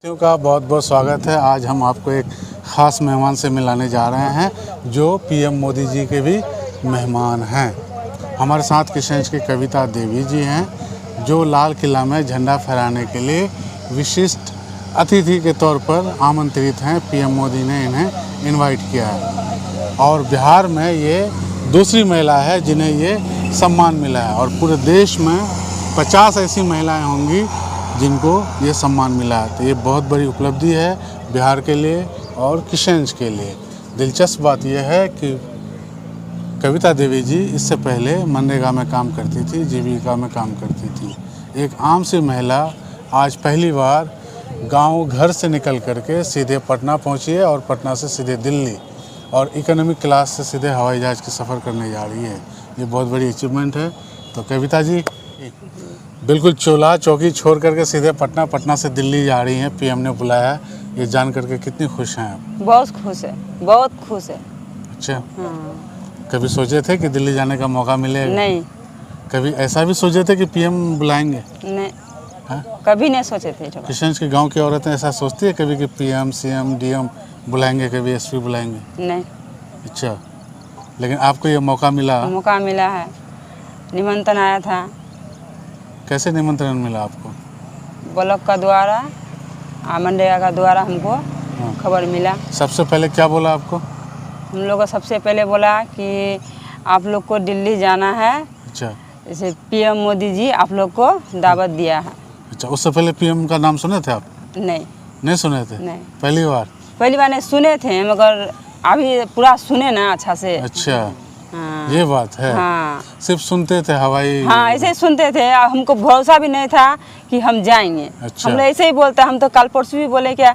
साथियों का बहुत बहुत स्वागत है। आज हम आपको एक ख़ास मेहमान से मिलाने जा रहे हैं जो पीएम मोदी जी के भी मेहमान हैं। हमारे साथ किशनगंज की कविता देवी जी हैं जो लाल किला में झंडा फहराने के लिए विशिष्ट अतिथि के तौर पर आमंत्रित हैं। पीएम मोदी ने इन्हें इनवाइट किया है और बिहार में ये दूसरी महिला है जिन्हें ये सम्मान मिला है और पूरे देश में 50 ऐसी महिलाएं होंगी जिनको ये सम्मान मिला है। तो ये बहुत बड़ी उपलब्धि है बिहार के लिए और किशनगंज के लिए। दिलचस्प बात यह है कि कविता देवी जी इससे पहले मनरेगा में काम करती थी, जीविका में काम करती थी। एक आम सी महिला आज पहली बार गांव घर से निकल करके सीधे पटना पहुंची है और पटना से सीधे दिल्ली और इकोनॉमिक क्लास से सीधे हवाई जहाज़ की सफ़र करने जा रही है। ये बहुत बड़ी अचीवमेंट है। तो कविता जी बिल्कुल चोला चौकी छोड़ करके सीधे पटना से दिल्ली जा रही हैं। पीएम ने बुलाया, ये जान करके कितनी खुश हैं आप? बहुत खुश है, बहुत खुश है। अच्छा, हाँ। कभी सोचे थे कि दिल्ली जाने का मौका मिलेगा? नहीं। कभी ऐसा भी सोचे थे कि पीएम बुलाएंगे? नहीं। हाँ? कभी नहीं सोचे थे। किशनगंज के गांव की औरतें ऐसा सोचती है कभी कि पीएम सीएम डीएम बुलाएंगे, कभी एसपी बुलाएंगे? नहीं। अच्छा, लेकिन आपको ये मौका मिला? मौका मिला है, निमंत्रण आया था। कैसे निमंत्रण मिला आपको? ब्लॉक का द्वारा, मनरेगा का द्वारा हमको खबर मिला। सबसे पहले क्या बोला आपको? हम लोग को सबसे पहले बोला कि आप लोग को दिल्ली जाना है। अच्छा, जैसे पीएम मोदी जी आप लोग को दावत दिया है। अच्छा, उससे पहले पीएम का नाम सुने थे आप? नहीं सुने थे? नहीं। पहली बार नहीं सुने थे, मगर अभी पूरा सुने ना अच्छा से। अच्छा, हाँ। ये बात है। हाँ। सिर्फ सुनते थे हवाई? हाँ, ऐसे ही सुनते थे। हमको भरोसा भी नहीं था कि हम जाएंगे। अच्छा। हम लोग ऐसे ही बोलते, हम तो कल परसों भी बोले क्या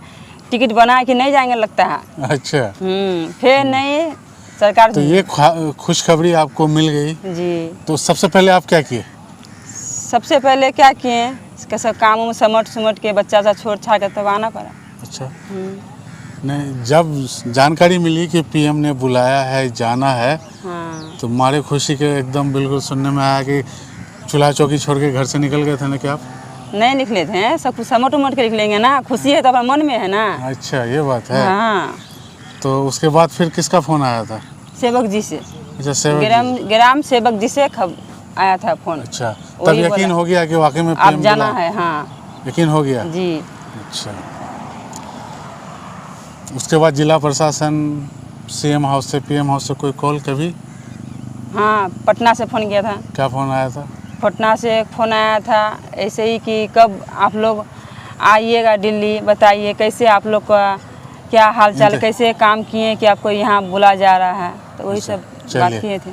टिकट बना कि नहीं जाएंगे लगता है। अच्छा। फिर नहीं सरकार। तो ये खुशखबरी आपको मिल गई जी। तो सबसे पहले आप क्या किए? सबसे पहले क्या किए, कैसे काम समट के बच्चा सा छोड़ छाड़ के तब आना पड़ा। अच्छा, नहीं, जब जानकारी मिली कि पीएम ने बुलाया है, जाना है, हाँ। तो मारे खुशी के एकदम बिल्कुल सुनने में आया कि चूल्हा चौकी छोड़ के घर से निकल गए थे ना? क्या आप नहीं निकले थे, सब कुछ समट उमट के निकलेंगे ना। खुशी है तो अपना मन में है ना। अच्छा, ये बात है। हाँ। तो उसके बाद फिर किसका फ़ोन आया था? सेवक जी से। अच्छा, सेवक ग्राम सेवक जी से आया था फोन। अच्छा, तब यकीन हो गया कि वाकई में आप पीएम जाना है? हाँ, यकीन हो गया जी। अच्छा, उसके बाद जिला प्रशासन, सीएम हाउस से, पीएम हाउस से कोई कॉल कभी? हाँ, पटना से फ़ोन किया था। क्या फ़ोन आया था? पटना से फ़ोन आया था ऐसे ही कि कब आप लोग आइएगा दिल्ली, बताइए कैसे आप लोग का क्या हाल चाल, कैसे काम किए कि आपको यहाँ बुला जा रहा है। तो वही सब बात किए थे।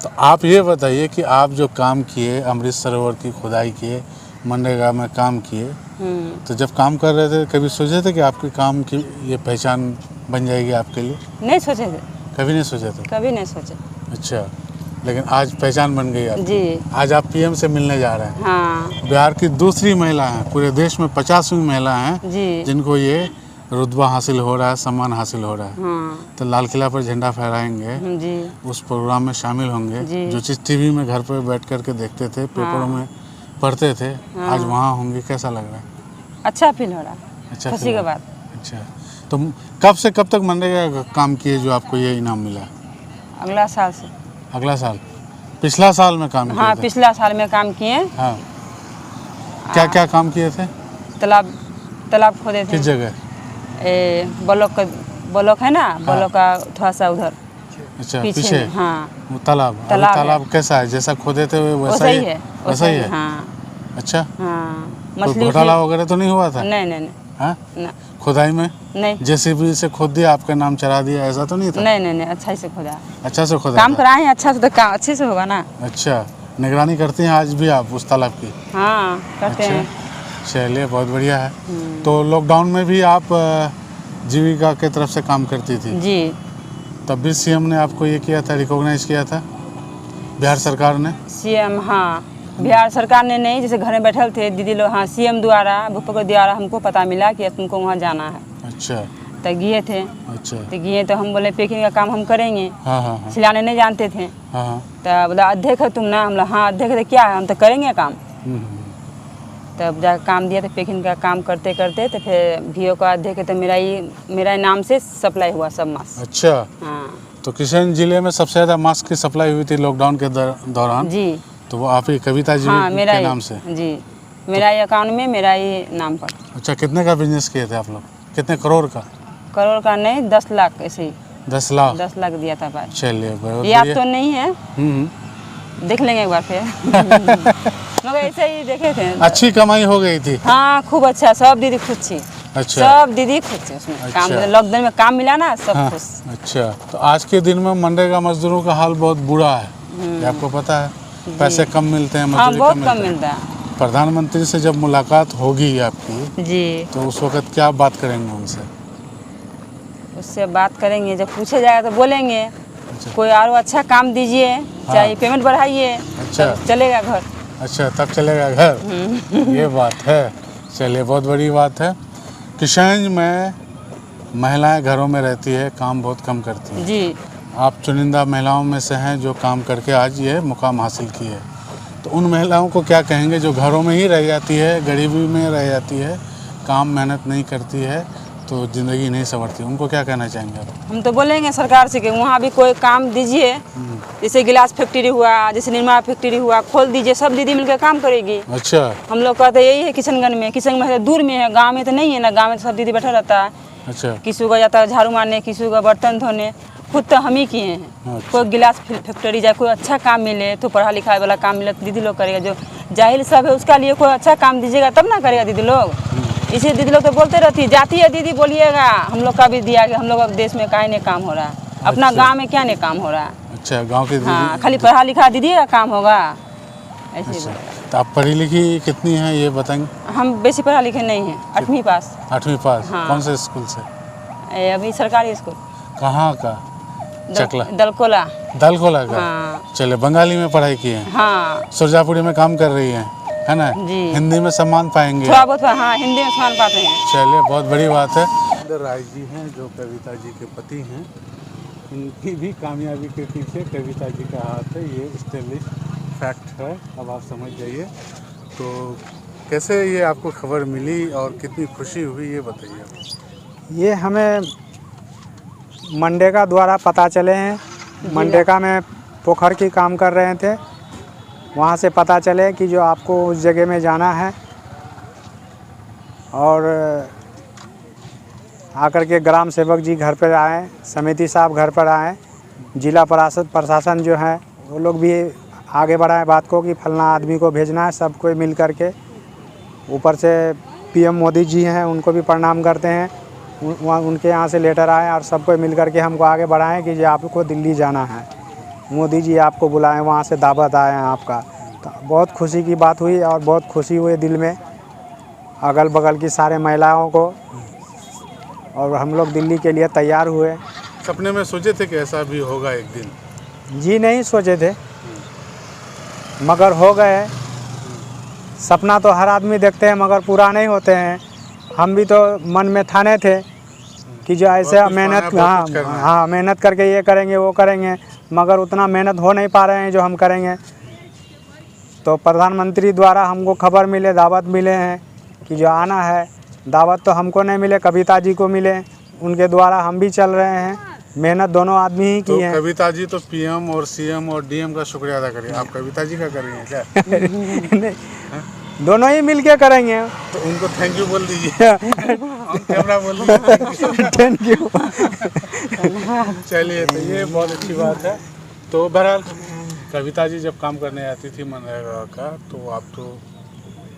तो आप ये बताइए कि आप जो काम किए, अमृत सरोवर की खुदाई किए, मनरेगा में काम किए, तो जब काम कर रहे थे कभी सोचे थे कि आपके काम की ये पहचान बन जाएगी आपके लिए? नहीं सोचे थे। कभी नहीं सोचे थे? कभी नहीं सोचे। अच्छा, लेकिन आज पहचान बन गई आपकी। जी। आज आप पीएम से मिलने जा रहे हैं। हाँ। बिहार की दूसरी महिला हैं, पूरे देश में 50वीं महिला हैं जी। जिनको ये रुतबा हासिल हो रहा है, सम्मान हासिल हो रहा है। हाँ। तो लाल किला पर झंडा फहराएंगे जी। उस प्रोग्राम में शामिल होंगे जी। जो चीज़ टीवी में घर पर बैठ करके देखते थे, पेपरों में पढ़ते थे, आज वहाँ होंगे। कैसा लग रहा है? अच्छा फील हो रहा है। अच्छा, खुशी के बाद। अच्छा, तो कब से कब तक मनरेगा का काम किए जो आपको ये इनाम मिला? अगला साल से। अगला साल? पिछला साल में काम किए हाँ, थे? पिछला साल में काम किए। हाँ, क्या क्या काम किए थे? तालाब खोदे थे। किस जगह? ब्लॉक है ना, ब्लॉक का थोड़ा सा उधर। अच्छा, पीछे। हाँ, वो तालाब कैसा है? जैसा खोदे थे वैसा ही है? वैसा ही है। हाँ। अच्छा, हाँ, कोई मछली घोटाला वगैरह तो नहीं हुआ था? नहीं। हाँ, ना। खुदाई में नहीं। जेसीबी से खोद दिया, आपका नाम चढ़ा दिया, ऐसा तो नहीं था? नहीं, अच्छा ही से खोदा। अच्छा से खोदा काम था? कराए हैं अच्छा से, तो काम अच्छे से होगा ना। अच्छा, निगरानी करती हैं आज भी आप उस तालाब की? हाँ, करते हैं। चलिए, बहुत बढ़िया है। तो लॉकडाउन में भी आप जीविका के तरफ से काम करती थी? जी। तब भी सीएम ने आपको ये किया था, रिकॉग्नाइज किया था बिहार सरकार ने? सीएम, हाँ, बिहार सरकार ने नहीं, जैसे घर में बैठल थे दीदी लोग। हाँ, सीएम द्वारा, भूपेंद्र द्वारा हमको पता मिला कि तुमको वहाँ जाना है। अच्छा, तो गए थे। अच्छा, तो गए तो हम बोले पैकिंग का काम हम करेंगे। हाँ। सिलाने नहीं जानते थे। हाँ। तो बोला अध्यक्ष है तुम ना? हम बोला हाँ अध्यक्ष है। क्या है, हम तो करेंगे काम। तब जाकर काम दिया, तो पैकिंग का काम करते करते तो फिर वीओ का देखे तो मेरा नाम से सप्लाई हुआ सब मास्क। अच्छा, हाँ तो किशन जिले में सबसे ज़्यादा मास्क की सप्लाई हुई थी लॉकडाउन के दौरान, जी। तो वो आप ही कविता जी हाँ मेरा के ही नाम से? जी, मेरा ही अकाउंट में मेरा ही नाम पर। अच्छा, कितने का बिजनेस किए थे आप लोग? कितने करोड़ का? करोड़ का नहीं, 10 लाख ऐसे ही। 10 लाख? 10 लाख दिया था भाई। चलिए बहुत याद बढ़िया। तो नहीं है, देख लेंगे एक बार फिर। मगर ऐसे ही देखे थे। अच्छी कमाई हो गई थी? हाँ खूब अच्छा, सब दीदी खुश थी। अच्छा, सब दीदी खुश थी उसमें। अच्छा। काम लॉकडाउन में काम मिला ना, सब हाँ, खुश। अच्छा, तो आज के दिन में मनरेगा मजदूरों का हाल बहुत बुरा है, ये आपको पता है? पैसे कम मिलते हैं, हाँ मजदूरी बहुत कम मिलते हैं। मिलता है। प्रधानमंत्री से जब मुलाकात होगी आपकी, जी, तो उस वक्त क्या बात करेंगे उनसे? उससे बात करेंगे, जब पूछे जाएगा तो बोलेंगे अच्छा, कोई और अच्छा काम दीजिए, चाहे पेमेंट बढ़ाइए, अच्छा। तब चलेगा घर। अच्छा, तब चलेगा घर, ये बात है। चलिए बहुत बड़ी बात है। किशनगंज में महिलाएं घरों में रहती है, काम बहुत कम करती हैं। जी, आप चुनिंदा महिलाओं में से हैं जो काम करके आज ये मुकाम हासिल की है, तो उन महिलाओं को क्या कहेंगे जो घरों में ही रह जाती है, गरीबी में रह जाती है, काम मेहनत नहीं करती है, तो ज़िंदगी नहीं संवरती, उनको क्या कहना चाहेंगे आप? हम तो बोलेंगे सरकार से कि वहाँ भी कोई काम दीजिए, जैसे गिलास फैक्ट्री हुआ, जैसे निर्मा फैक्ट्री हुआ, खोल दीजिए, सब दीदी मिलकर काम करेगी। अच्छा, हम लोग का तो यही है किशनगंज में। किशनगंज में दूर में है, गांव में तो नहीं है ना। गांव में तो सब दीदी बैठा रहता है, अच्छा, किसी को जाता है झाड़ू मारने, किसी को बर्तन धोने, खुद तो हम ही किए हैं। अच्छा। कोई गिलास फैक्ट्री जाए, कोई अच्छा काम मिले तो पढ़ा लिखा वाला काम मिले तो दीदी लोग करेगा। जो जाहिल सब है उसका लिए कोई अच्छा काम दीजिएगा तब ना करेगा दीदी लोग। इसी दीदी लोग तो बोलते रहती है, जाती है दीदी बोलिएगा हम लोग का भी दिया गया, हम लोग अब देश में काहे नहीं काम हो रहा है, अपना अच्छा। गाँव में क्या नहीं काम हो रहा है। अच्छा, गांव के हाँ, खाली पढ़ा लिखा दीदी का काम होगा ऐसे ही अच्छा, बोलेगा। तो आप पढ़ी लिखी कितनी हैं ये बताएंगे? हम बेसी पढ़ा लिखे नहीं हैं, 8वीं पास। 8वीं पास? हाँ। कौन से स्कूल से? अभी सरकारी स्कूल कहाँ का? चकला? दलकोला। दलकोला का? हाँ चलिए, बंगाली में पढ़ाई की है, हाँ सुरजापुरी में काम कर रही हैं, है ना? जी। हिंदी में सम्मान पाएंगे? थोड़ा बहुत हाँ हिंदी में सम्मान पाते हैं। चलिए बहुत बड़ी बात है। राय जी हैं जो कविता जी के पति हैं, इनकी भी कामयाबी के पीछे कविता जी का हाथ है, ये स्टेब्लिश फैक्ट है, अब आप समझ जाइए। तो कैसे ये आपको खबर मिली और कितनी खुशी हुई ये बताइए आप। ये हमें मनरेगा द्वारा पता चले हैं। मनरेगा में पोखर की काम कर रहे थे, वहाँ से पता चले कि जो आपको उस जगह में जाना है, और आकर के ग्राम सेवक जी घर पर आए, समिति साहब घर पर आए, जिला प्रशासन जो है वो लोग भी आगे बढ़ाए बात को कि फलना आदमी को भेजना है। सब कोई मिल कर के, ऊपर से पीएम मोदी जी हैं उनको भी प्रणाम करते हैं, उनके यहाँ से लेटर आए और सब कोई मिल कर के हमको आगे बढ़ाएं कि जो आपको दिल्ली जाना है, मोदी जी आपको बुलाएं, वहाँ से दावत आए हैं आपका। तो बहुत खुशी की बात हुई और बहुत खुशी हुई दिल में, अगल बगल की सारे महिलाओं को, और हम लोग दिल्ली के लिए तैयार हुए। सपने में सोचे थे कि ऐसा भी होगा एक दिन? जी नहीं सोचे थे, मगर हो गए। सपना तो हर आदमी देखते हैं मगर पूरा नहीं होते हैं। हम भी तो मन में ठाने थे कि जो ऐसे बहुत कुछ मेहनत, पाना है, बहुत कुछ करना है। हाँ मेहनत करके ये करेंगे वो करेंगे, मगर उतना मेहनत हो नहीं पा रहे हैं जो हम करेंगे। तो प्रधानमंत्री द्वारा हमको खबर मिले, दावत मिले हैं कि जो आना है। दावत तो हमको नहीं मिले, कविता जी को मिले, उनके द्वारा हम भी चल रहे हैं। मेहनत दोनों आदमी ही तो की है। कविता जी तो पीएम और सीएम और डीएम का शुक्रिया अदा करिए, आप कविता जी का कर रही हैं क्या? नहीं, दोनों ही मिल के करेंगे। तो उनको थैंक यू बोल दीजिए। कैमरा बोल दीजिए थैंक यू। चलिए, तो ये बहुत अच्छी बात है। तो बहरहाल कविता जी जब काम करने आती थी मनरेगा का, तो आप तो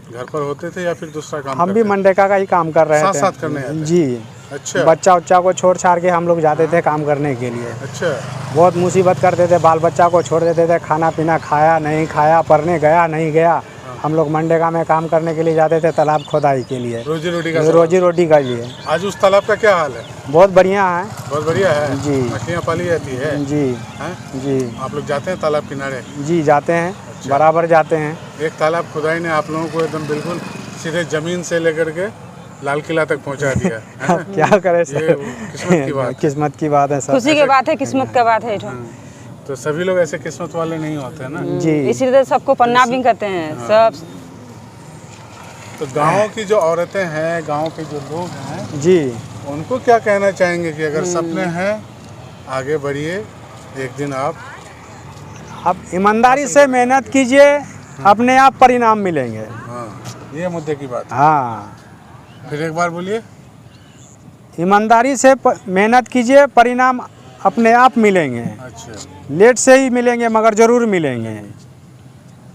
घर पर होते थे या फिर दूसरा काम? हम भी मनरेगा का ही काम कर रहे थे। साथ करने आते? जी। अच्छा, बच्चा उच्चा को छोड़ छाड़ के हम लोग जाते थे काम करने के लिए। अच्छा, बहुत मुसीबत करते थे, बाल बच्चा को छोड़ देते थे, खाना पीना खाया नहीं खाया, पढ़ने गया नहीं गया। हम लोग मनरेगा में काम करने के लिए जाते थे, तालाब खोदाई के लिए, रोजी रोटी का रोजी रोटी के लिए। आज उस तालाब का क्या हाल है? बहुत बढ़िया है। बहुत बढ़िया है जी। मछलियाँ पाली जाती है? जी हैं? जी आप लोग जाते हैं तालाब किनारे? जी जाते हैं, अच्छा। बराबर जाते हैं। एक तालाब खुदाई ने आप लोगों को एकदम बिल्कुल सीधे जमीन से लेकर के लाल किला तक पहुंचा दिया है ना? क्या करे ये सर, किस्मत की बात है। किस्मत की बात है सर। खुशी की बात है, किस्मत का बात है। तो सभी लोग ऐसे किस्मत वाले नहीं होते हैं ना। जी इसीलिए तो सबको प्रणाम भी करते हैं सब। तो गांव की जो औरतें हैं, गांव के जो लोग हैं, जी उनको क्या कहना चाहेंगे कि अगर सपने हैं आगे बढ़िए, एक दिन आप ईमानदारी से मेहनत कीजिए, अपने आप परिणाम मिलेंगे। हाँ, ये मुद्दे की बात है। हाँ, फिर एक बार बोलिए। ईमानदारी से मेहनत कीजिए, परिणाम अपने आप मिलेंगे। अच्छा, लेट से ही मिलेंगे मगर ज़रूर मिलेंगे।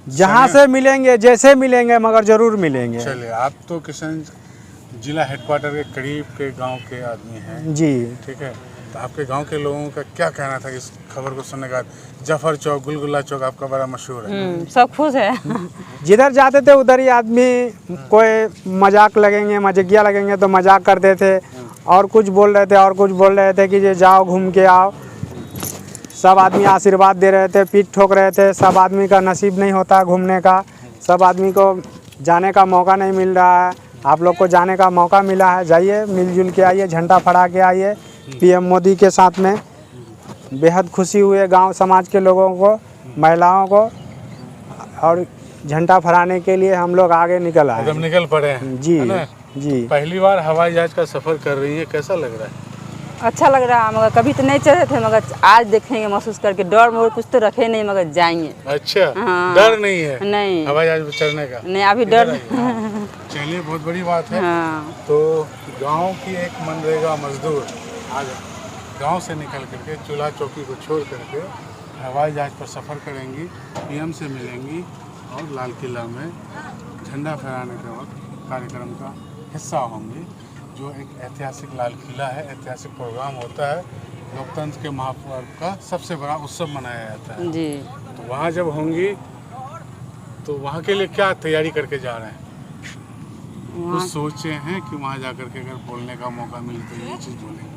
जहाँ से मिलेंगे, जैसे मिलेंगे, मगर ज़रूर मिलेंगे। चलिए, आप तो किशनगंज जिला हेडक्वार्टर के करीब के गांव के आदमी हैं, जी ठीक है। तो आपके गांव के लोगों का क्या कहना था इस खबर को सुनने के बाद? जफर चौक, गुलगुला चौक आपका बड़ा मशहूर है। सब खुश है। जिधर जाते थे उधर ही आदमी कोई मजाक लगेंगे, मजाकिया लगेंगे तो मजाक करते थे, और कुछ बोल रहे थे और कुछ बोल रहे थे कि ये जाओ घूम के आओ। सब आदमी आशीर्वाद दे रहे थे, पीठ ठोक रहे थे। सब आदमी का नसीब नहीं होता घूमने का, सब आदमी को जाने का मौका नहीं मिल रहा है। आप लोग को जाने का मौका मिला है, जाइए, मिलजुल के आइए, झंडा फहरा के आइए। पीएम मोदी के साथ में बेहद खुशी हुई गांव समाज के लोगों को, महिलाओं को, और झंडा फहराने के लिए हम लोग आगे निकल आए। एकदम निकल पड़े हैं। जी है ना? जी। पहली बार हवाई जहाज का सफर कर रही है, कैसा लग रहा है? अच्छा लग रहा है, मगर कभी तो नहीं चढ़े थे, मगर आज देखेंगे महसूस करके। डर मोर कुछ तो रखे नहीं, मगर जाएंगे। अच्छा, हाँ। डर नहीं है नहीं, हवाई जहाज पे चढ़ने का? नहीं अभी डर। चलिए, बहुत बड़ी बात है। हाँ, तो गांव की एक मनरेगा मजदूर आज गांव से निकल करके चूल्हा चौकी को छोड़ करके हवाई जहाज पर सफ़र करेंगी, पीएम से मिलेंगी और लाल किला में झंडा फहराने के वक्त कार्यक्रम का हिस्सा होंगी। जो एक ऐतिहासिक लाल किला है, ऐतिहासिक प्रोग्राम होता है, लोकतंत्र के महापर्व का सबसे बड़ा उत्सव मनाया जाता है जी। तो वहाँ जब होंगी तो वहाँ के लिए क्या तैयारी करके जा रहे हैं? कुछ सोचे हैं कि वहाँ जाकर के अगर बोलने का मौका मिले तो ये चीज़ बोलेंगे,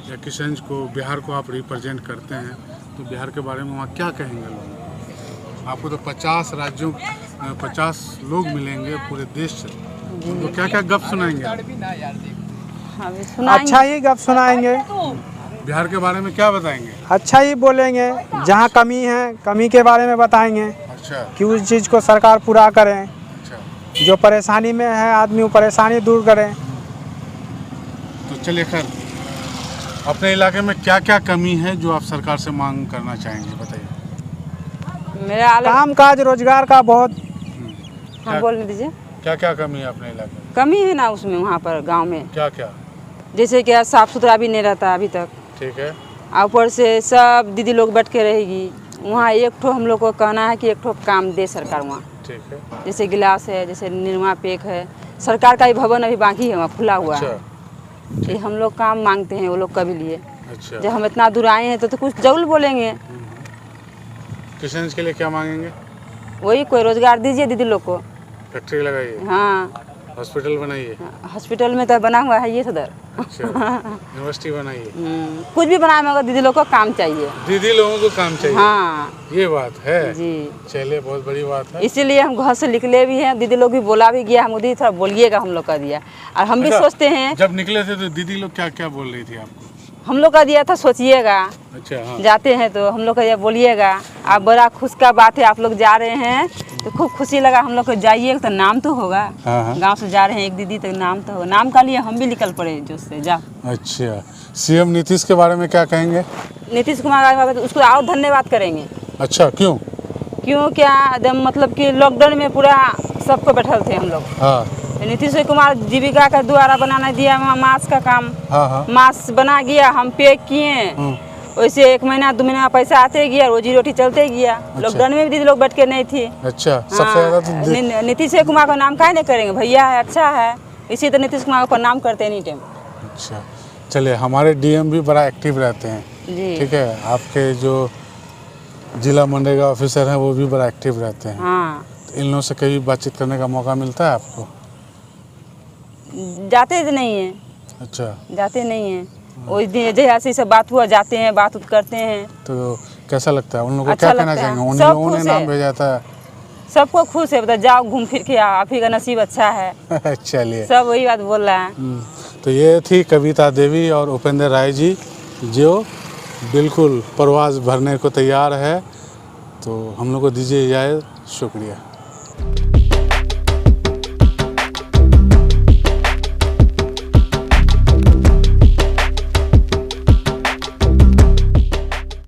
या किशनगंज को, बिहार को आप रिप्रेजेंट करते हैं तो बिहार के बारे में वहाँ क्या कहेंगे लोग? आपको तो 50 राज्यों 50 लोग मिलेंगे पूरे देश से, तो क्या क्या गप सुनाएंगे? अभी सुनाएंगे। अच्छा ही गप सुनाएंगे, बिहार के बारे में क्या बताएंगे? अच्छा ही बोलेंगे। जहाँ कमी है, कमी के बारे में बताएंगे अच्छा, कि उस चीज़ को सरकार पूरा करें। अच्छा, जो परेशानी में है आदमी, वो परेशानी दूर करें। तो चलिए, खैर, अपने इलाके में क्या क्या कमी है जो आप सरकार से मांग करना चाहेंगे, बताइए। मेरा काम काज रोजगार का बहुत। हाँ, बोलने दीजिए। क्या क्या कमी है अपने इलाके में? कमी है ना उसमें, वहाँ पर गांव में, क्या क्या? जैसे कि साफ सुथरा भी नहीं रहता अभी तक। ठीक है। और ऊपर से सब दीदी लोग बैठ के रहेगी वहाँ। एक ठो हम लोग को कहना है कि एक ठो काम दे सरकार वहाँ। ठीक है। जैसे गिलास है, जैसे निरमा पेक है, सरकार का ही भवन अभी बाकी है, वहाँ खुला हुआ है। ये हम लोग काम मांगते हैं वो लोग कभी लिए। अच्छा, जब हम इतना दूर आए हैं तो कुछ जरूर बोलेंगे। किशनगंज के लिए क्या मांगेंगे? वही कोई रोजगार दीजिए दीदी लोग को। फैक्ट्री लगाइए, हाँ, हॉस्पिटल बनाइए। हॉस्पिटल में तो बना हुआ है ये सदर। अच्छा, यूनिवर्सिटी बनाइए। कुछ भी बनाए मगर दीदी लोग को काम चाहिए। दीदी लोगों को काम चाहिए। हाँ ये बात है जी। चलिए, बहुत बड़ी बात है। इसीलिए हम घर से निकले भी हैं, दीदी लोग भी बोला भी गया, हम दीदी थोड़ा बोलिएगा, हम लोग का दिया। और हम भी अच्छा, सोचते हैं, जब निकले थे तो दीदी लोग क्या क्या बोल रही थी आपको? हम लोग का दिया था सोचिएगा। अच्छा, हाँ। जाते हैं तो हम लोग का ये बोलिएगा। आप बड़ा खुश का बात है, आप लोग जा रहे हैं तो खूब खुशी लगा हम लोग को। जाइए तो नाम तो होगा, हाँ। गांव से जा रहे हैं एक दीदी तो नाम तो हो, नाम का लिए हम भी निकल पड़े जोश से। जा। अच्छा, सीएम नीतीश के बारे में क्या कहेंगे? नीतीश कुमार उसको और धन्यवाद करेंगे। अच्छा, क्यों? क्यों क्या, एकदम मतलब कि लॉकडाउन में पूरा सबको बैठल थे हम लोग। हाँ नीतीश कुमार जीविका का द्वारा बनाना दिया, मास्क का काम। हाँ। मास्क बना गया, हम पैक किए, वैसे 1 महीना 2 महीना पैसा आते गया, रोजी रोटी चलते गया। लॉकडाउन में भी दीदी लोग बैठ के नहीं थी। अच्छा, सबसे ज्यादा तो नीतीश कुमार का नाम काहे नहीं करेंगे, भैया है, अच्छा है, इसी तो नीतीश कुमार का नाम करते हैं एनी टाइम। अच्छा, चलिए, हमारे डीएम भी बड़ा एक्टिव रहते हैं। जी। ठीक है, आपके जो जिला मनरेगा ऑफिसर हैं वो भी बड़ा एक्टिव रहते हैं। हाँ, तो इन लोगों से कभी बातचीत करने का मौका मिलता है आपको? जाते तो नहीं है। अच्छा, जाते नहीं है, उस दिन जैसे सब बात हुआ जाते हैं, बात करते हैं। तो कैसा लगता है? उन लोगों को अच्छा क्या कहना लगता है। चाहेंगे? उन सब लोगों ने खुश नाम है। भेजा था। सबको खुश है, बता जाओ घूम फिर के आओ, आप ही का नसीब अच्छा है। चलिए, सब वही बात बोल रहा है। तो ये थी कविता देवी और उपेंद्र राय जी, जो बिल्कुल प्रवास भरने को तैयार है। तो हम लोग को दीजिए इजाज़त। शुक्रिया।